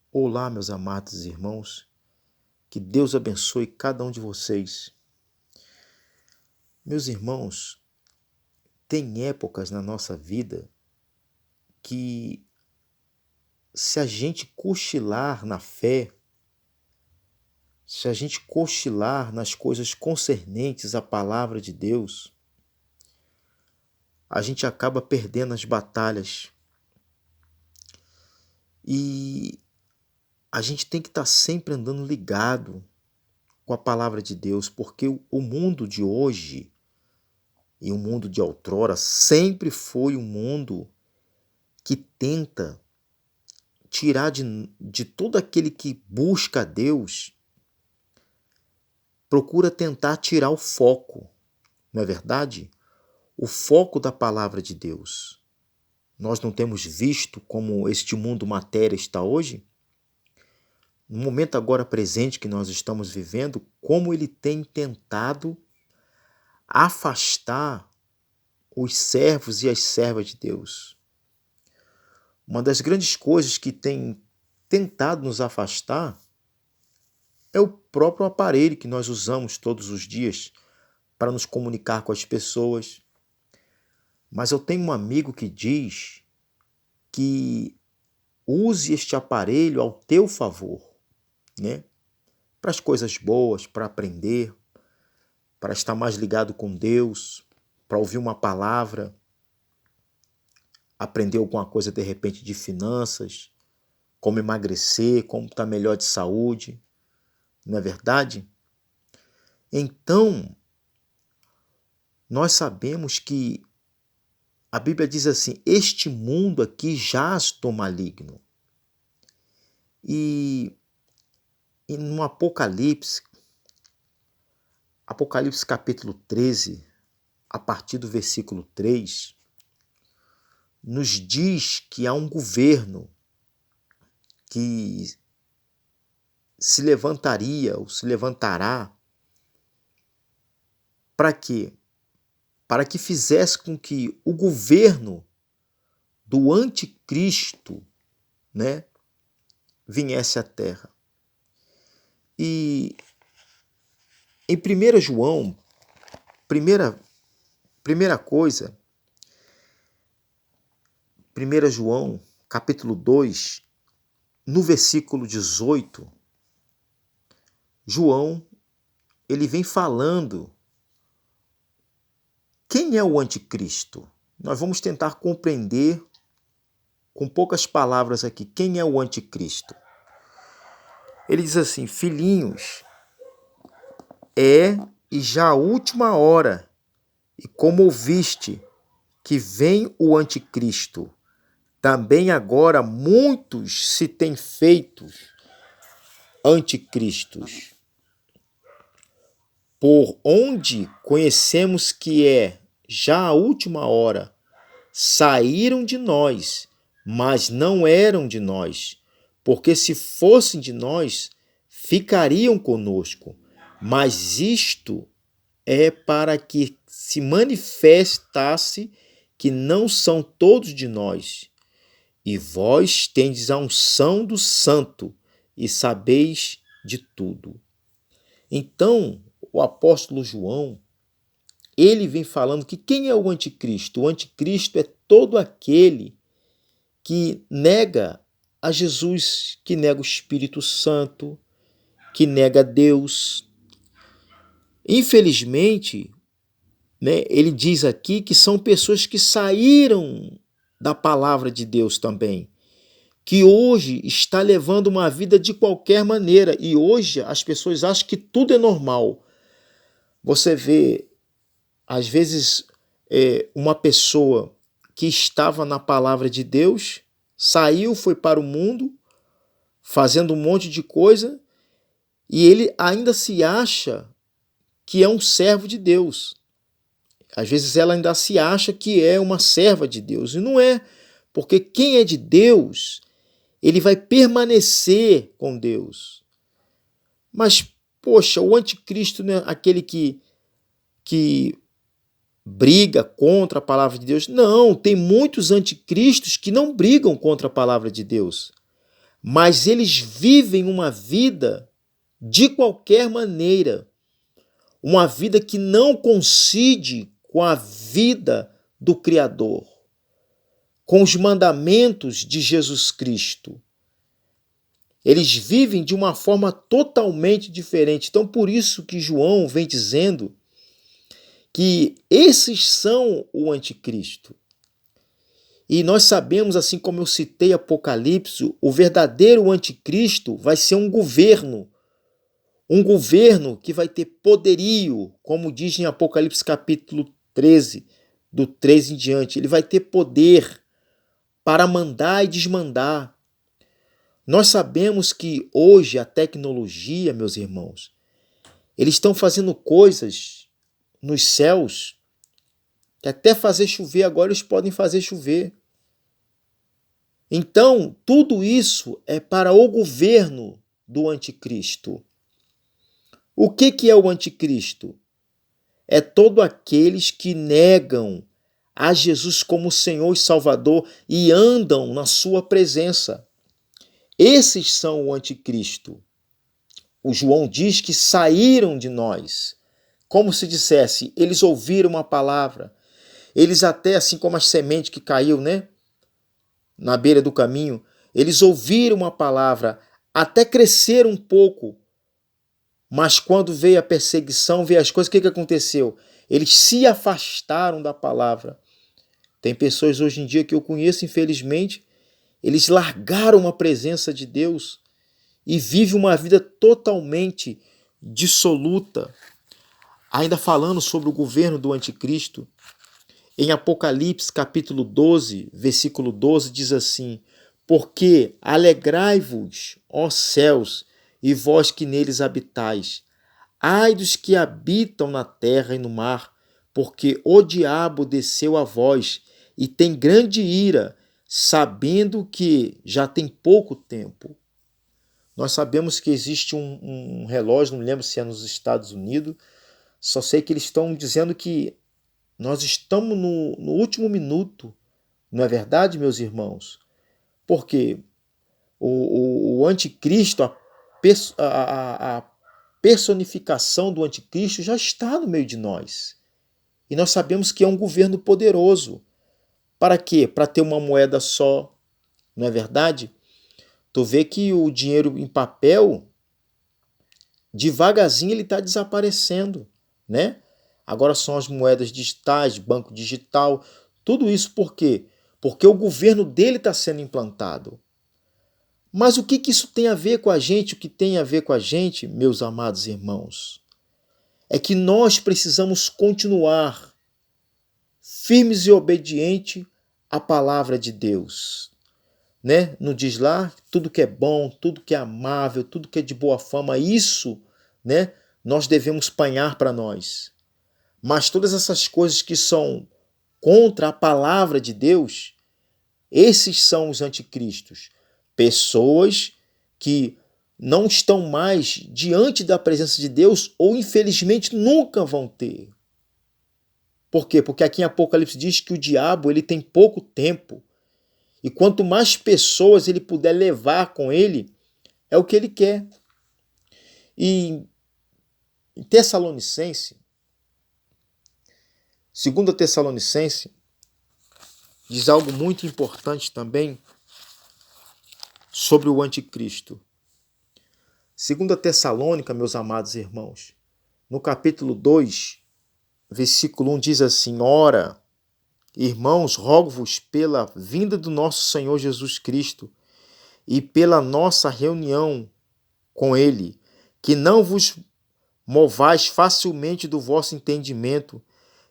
Olá, meus amados irmãos, que Deus abençoe cada um de vocês. Meus irmãos, tem épocas na nossa vida que, se a gente cochilar na fé, se a gente cochilar nas coisas concernentes à palavra de Deus, a gente acaba perdendo as batalhas. E a gente tem que estar sempre andando ligado com a palavra de Deus, porque o mundo de hoje e o mundo de outrora sempre foi um mundo que tenta tirar de todo aquele que busca a Deus, procura tentar tirar o foco, não é verdade? O foco da palavra de Deus. Nós não temos visto como este mundo matéria está hoje? No momento agora presente que nós estamos vivendo, como ele tem tentado afastar os servos e as servas de Deus. Uma das grandes coisas que tem tentado nos afastar é o próprio aparelho que nós usamos todos os dias para nos comunicar com as pessoas. Mas eu tenho um amigo que diz que use este aparelho ao teu favor, né? Para as coisas boas, para aprender, para estar mais ligado com Deus, para ouvir uma palavra, aprender alguma coisa de repente de finanças, como emagrecer, como estar melhor de saúde, não é verdade? Então, nós sabemos que a Bíblia diz assim: este mundo aqui jaz do maligno. E no Apocalipse capítulo 13, a partir do versículo 3, nos diz que há um governo que se levantaria ou se levantará para quê? Para que fizesse com que o governo do anticristo, né, viesse à terra. E em 1 João, primeira coisa, 1 João, capítulo 2, no versículo 18, João, ele vem falando quem é o anticristo. Nós vamos tentar compreender com poucas palavras aqui quem é o anticristo. Ele diz assim: filhinhos, é e já a última hora, e como ouviste que vem o anticristo, também agora muitos se têm feito anticristos. Por onde conhecemos que é já a última hora, saíram de nós, mas não eram de nós, porque se fossem de nós, ficariam conosco. Mas isto é para que se manifestasse que não são todos de nós. E vós tendes a unção do Santo e sabeis de tudo. Então, o apóstolo João, ele vem falando que quem é o anticristo? O anticristo é todo aquele que nega a Jesus, que nega o Espírito Santo, que nega Deus. Infelizmente, né, ele diz aqui que são pessoas que saíram da palavra de Deus também, que hoje está levando uma vida de qualquer maneira, e hoje as pessoas acham que tudo é normal. Você vê, às vezes, uma pessoa que estava na palavra de Deus, saiu, foi para o mundo, fazendo um monte de coisa, e ele ainda se acha que é um servo de Deus. Às vezes ela ainda se acha que é uma serva de Deus, e não é, porque quem é de Deus, ele vai permanecer com Deus. Mas, poxa, o anticristo não é aquele que briga contra a palavra de Deus? Não, tem muitos anticristos que não brigam contra a palavra de Deus, mas eles vivem uma vida de qualquer maneira, uma vida que não coincide com a vida do Criador, com os mandamentos de Jesus Cristo. Eles vivem de uma forma totalmente diferente. Então, por isso que João vem dizendo que esses são o anticristo. E nós sabemos, assim como eu citei Apocalipse, o verdadeiro anticristo vai ser um governo que vai ter poderio, como diz em Apocalipse capítulo 13, do 13 em diante. Ele vai ter poder para mandar e desmandar. Nós sabemos que hoje a tecnologia, meus irmãos, eles estão fazendo coisas nos céus que até fazer chover agora eles podem fazer chover. Então, tudo isso é para o governo do anticristo. O que é o anticristo? É todos aqueles que negam a Jesus como Senhor e Salvador e andam na sua presença. Esses são o anticristo. O João diz que saíram de nós. Como se dissesse, eles ouviram uma palavra. Eles até, assim como as sementes que caiu, né? Na beira do caminho, eles ouviram uma palavra, até cresceram um pouco. Mas quando veio a perseguição, veio as coisas, o que aconteceu? Eles se afastaram da palavra. Tem pessoas hoje em dia que eu conheço, infelizmente, eles largaram a presença de Deus e vivem uma vida totalmente dissoluta. Ainda falando sobre o governo do anticristo, em Apocalipse capítulo 12, versículo 12, diz assim: porque alegrai-vos, ó céus, e vós que neles habitais. Ai dos que habitam na terra e no mar, porque o diabo desceu a vós e tem grande ira, sabendo que já tem pouco tempo. Nós sabemos que existe um relógio, não me lembro se é nos Estados Unidos, só sei que eles estão dizendo que nós estamos no último minuto, não é verdade, meus irmãos? Porque o anticristo, a personificação do anticristo já está no meio de nós. E nós sabemos que é um governo poderoso. Para quê? Para ter uma moeda só, não é verdade? Tu vê que o dinheiro em papel, devagarzinho ele está desaparecendo, né? Agora são as moedas digitais, banco digital, tudo isso por quê? Porque o governo dele está sendo implantado. Mas o que isso tem a ver com a gente? O que tem a ver com a gente, meus amados irmãos, é que nós precisamos continuar firmes e obedientes à palavra de Deus. Né? Não diz lá tudo que é bom, tudo que é amável, tudo que é de boa fama, isso, né, nós devemos panhar para nós. Mas todas essas coisas que são contra a palavra de Deus, esses são os anticristos. Pessoas que não estão mais diante da presença de Deus ou, infelizmente, nunca vão ter. Por quê? Porque aqui em Apocalipse diz que o diabo ele tem pouco tempo. E quanto mais pessoas ele puder levar com ele, é o que ele quer. E em Tessalonicense, 2 Tessalonicense, diz algo muito importante também sobre o anticristo. 2 Tessalônica, meus amados irmãos, no capítulo 2, versículo 1 diz assim: ora, irmãos, rogo-vos pela vinda do nosso Senhor Jesus Cristo e pela nossa reunião com Ele, que não vos movais facilmente do vosso entendimento,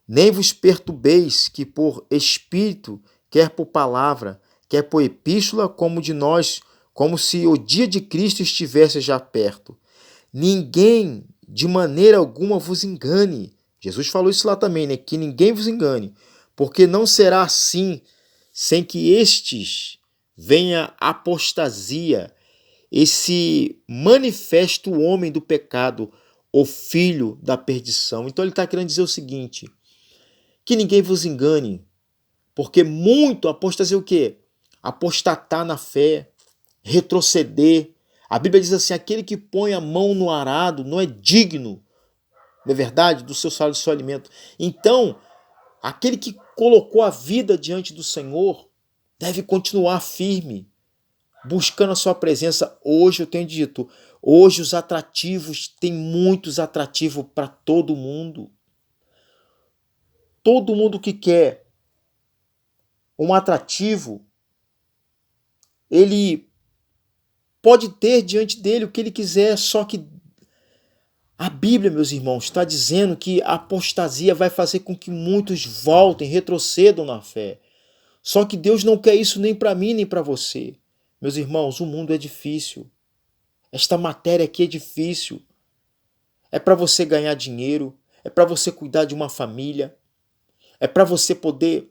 nem vos perturbeis, que por espírito, quer por palavra, quer por epístola, como de nós, como se o dia de Cristo estivesse já perto. Ninguém, de maneira alguma, vos engane. Jesus falou isso lá também, né? Que ninguém vos engane, porque não será assim, sem que estes venha apostasia, esse manifesto homem do pecado, o filho da perdição. Então ele está querendo dizer o seguinte, que ninguém vos engane, porque muito apostasia o quê? Apostatar na fé, retroceder. A Bíblia diz assim: aquele que põe a mão no arado não é digno, não é verdade, do seu salário, do seu alimento. Então, aquele que colocou a vida diante do Senhor deve continuar firme, buscando a sua presença. Hoje eu tenho dito, hoje os atrativos, tem muitos atrativos para todo mundo. Todo mundo que quer um atrativo, ele pode ter diante dele o que ele quiser, só que a Bíblia, meus irmãos, está dizendo que a apostasia vai fazer com que muitos voltem, retrocedam na fé. Só que Deus não quer isso nem para mim, nem para você. Meus irmãos, o mundo é difícil. Esta matéria aqui é difícil. É para você ganhar dinheiro, é para você cuidar de uma família, é para você poder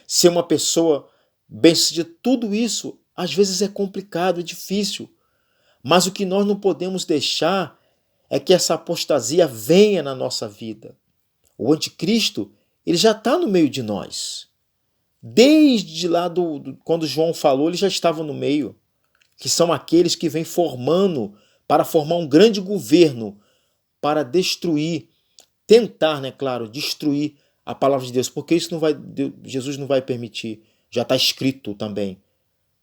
ser uma pessoa bem-sucedida. Tudo isso, às vezes, é complicado, é difícil. Mas o que nós não podemos deixar é que essa apostasia venha na nossa vida. O anticristo, ele já está no meio de nós. Desde lá quando João falou, ele já estava no meio. Que são aqueles que vêm formando para formar um grande governo, para destruir, tentar, né, claro, destruir a palavra de Deus, porque isso não vai, Jesus não vai permitir, já está escrito também.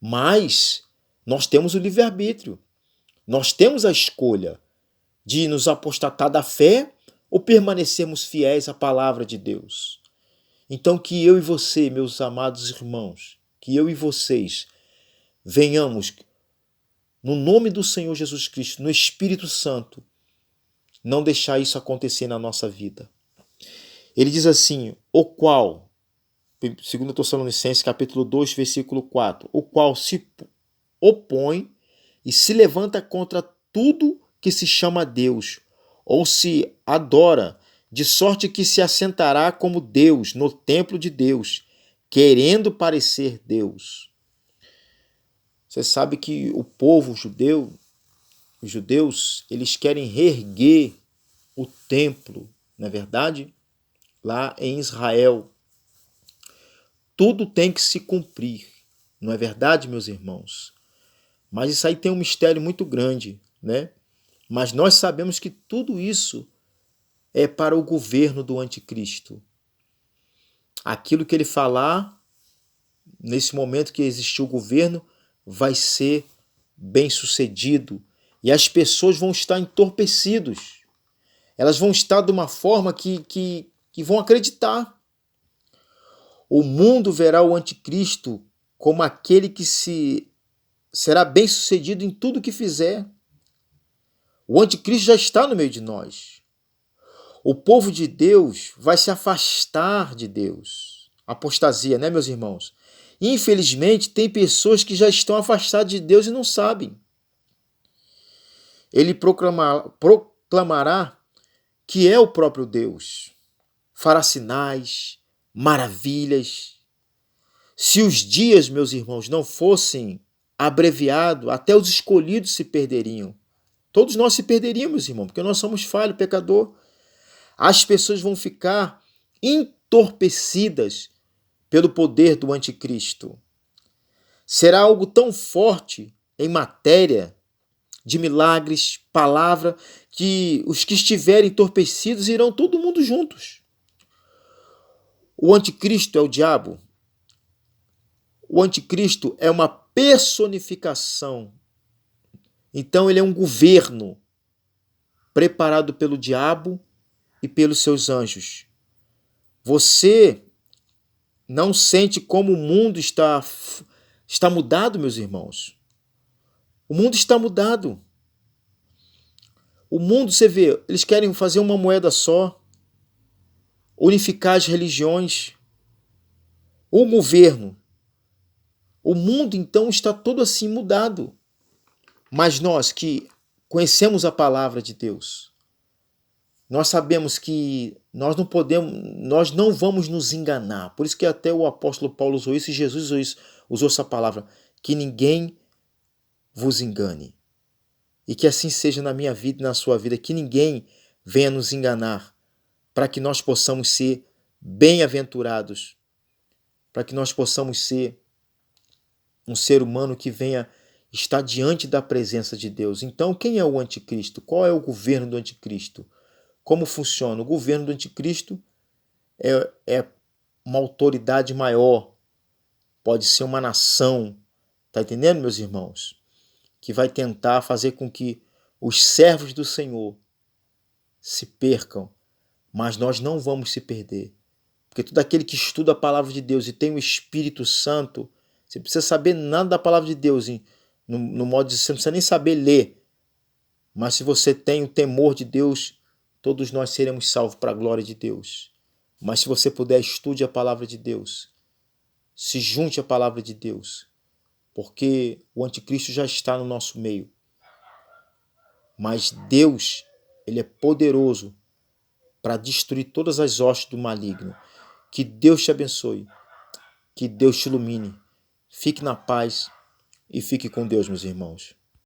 Mas nós temos o livre-arbítrio, nós temos a escolha de nos apostatar da fé ou permanecermos fiéis à palavra de Deus. Então que eu e você, meus amados irmãos, que eu e vocês venhamos, no nome do Senhor Jesus Cristo, no Espírito Santo, não deixar isso acontecer na nossa vida. Ele diz assim, o qual, 2 Tessalonicenses capítulo 2, versículo 4, o qual se opõe e se levanta contra tudo que se chama Deus, ou se adora, de sorte que se assentará como Deus no templo de Deus, querendo parecer Deus. Você sabe que o povo judeu, os judeus, eles querem reerguer o templo, não é verdade? Lá em Israel. Tudo tem que se cumprir, não é verdade, meus irmãos? Mas isso aí tem um mistério muito grande, né? Mas nós sabemos que tudo isso é para o governo do anticristo. Aquilo que ele falar, nesse momento que existiu o governo, vai ser bem sucedido. E as pessoas vão estar entorpecidas. Elas vão estar de uma forma que vão acreditar. O mundo verá o anticristo como aquele que será bem sucedido em tudo que fizer. O anticristo já está no meio de nós. O povo de Deus vai se afastar de Deus. Apostasia, né, meus irmãos? Infelizmente, tem pessoas que já estão afastadas de Deus e não sabem. Ele proclamará que é o próprio Deus. Fará sinais, maravilhas. Se os dias, meus irmãos, não fossem abreviados, até os escolhidos se perderiam. Todos nós se perderíamos, irmão, porque nós somos falhos, pecador. As pessoas vão ficar entorpecidas pelo poder do anticristo. Será algo tão forte em matéria de milagres, palavra, que os que estiverem entorpecidos irão todo mundo juntos. O anticristo é o diabo. O anticristo é uma personificação. Então ele é um governo preparado pelo diabo e pelos seus anjos. Você não sente como o mundo está mudado, meus irmãos? O mundo está mudado. O mundo, você vê, eles querem fazer uma moeda só, unificar as religiões, o governo. O mundo, então, está todo assim mudado. Mas nós que conhecemos a palavra de Deus, nós sabemos que nós não vamos nos enganar. Por isso que até o apóstolo Paulo usou isso e Jesus usou essa palavra, que ninguém vos engane. E que assim seja na minha vida e na sua vida, que ninguém venha nos enganar, para que nós possamos ser bem-aventurados, para que nós possamos ser um ser humano que venha estar diante da presença de Deus. Então, quem é o anticristo? Qual é o governo do anticristo? Como funciona? O governo do anticristo é uma autoridade maior, pode ser uma nação, tá entendendo, meus irmãos? Que vai tentar fazer com que os servos do Senhor se percam, mas nós não vamos se perder. Porque todo aquele que estuda a palavra de Deus e tem o Espírito Santo, você precisa saber nada da palavra de Deus, no modo de você não precisa nem saber ler, mas se você tem o temor de Deus, todos nós seremos salvos para a glória de Deus. Mas se você puder, estude a palavra de Deus, se junte à palavra de Deus, porque o anticristo já está no nosso meio. Mas Deus, ele é poderoso para destruir todas as hostes do maligno. Que Deus te abençoe, que Deus te ilumine. Fique na paz e fique com Deus, meus irmãos.